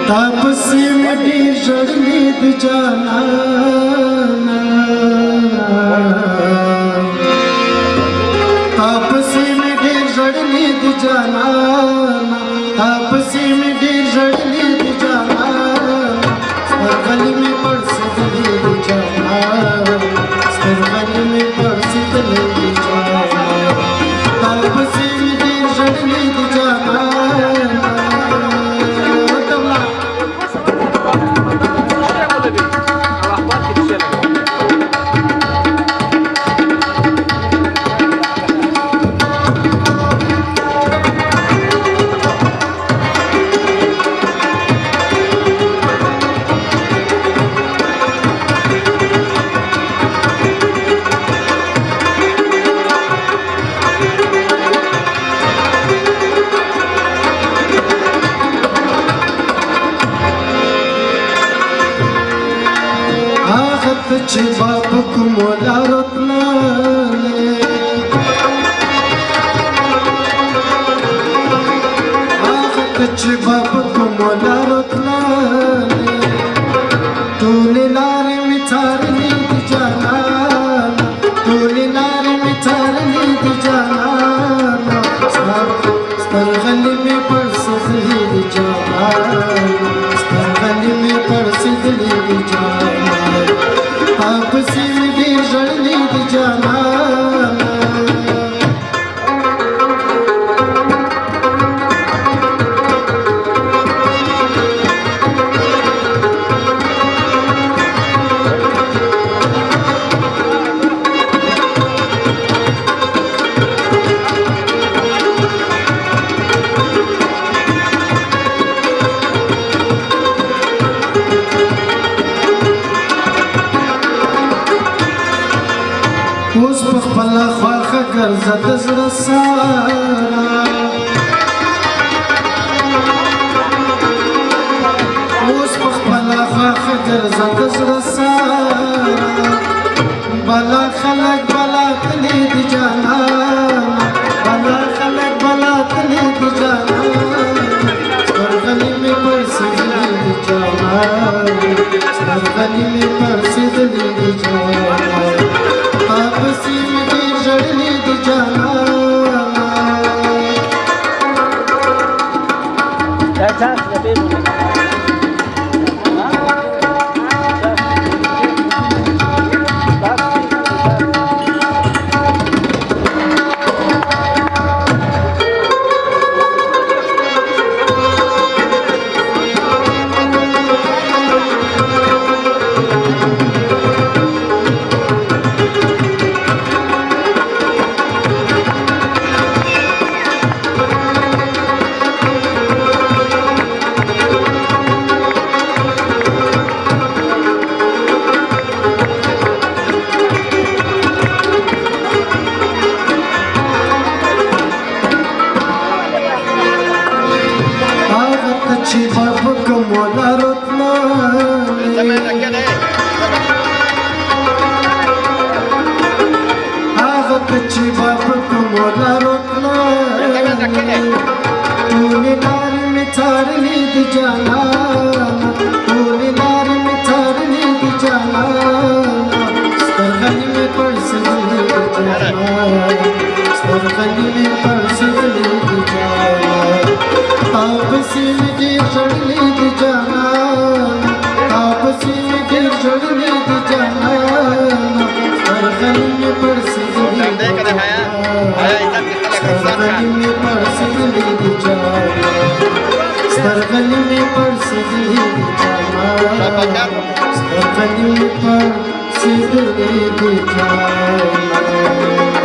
तापसी में ढेर जड़ने द जाना तापसी में ढेर जड़ने द जाना तापसी में ढेर जड़ने द जाना गली में पड़ सकते द जाना गली में पड़ सकते द जाना तापसी में ढेर जड़ने द जाना चे बाप को मोला रोतना चे बाप को मोला रोतना तूने नारे में थार नींद जाना तूने नारे में थार नींद जाना स्तर गली में पड़ सकते जाना स्तर गली में पड़ सकते जाना तापसी में ढेर जड़ने द जाना اوس په خپل خواخه ګرځه د زړه سارا اوس په خپل خواخه ګرځه د زړه سارا بلا خلک بلا تلې د جانا بلا خلک بلا تلې د جانا سترګلې مې پر سجدې د جانا سترګلې مې پر سجدې د جانا तापसी में ढेर जड़ने द जाना चे बाप को मोला रोतना आगत चे बाप को मोला रोतना तूने नार में थार नींद जाना तूने नार में थार नींद जाना स्तर में पड़ सकते जाना स्तर में पड़ सकते जाना तापसी में ढेर जड़ने द जाना तापसी में ढेर जड़ने द जाना हर गली में पड़ सकते गली में पड़ सकते जाना स्तर गली में पड़ सकते जाना स्तर गली में पड़ सकते जाना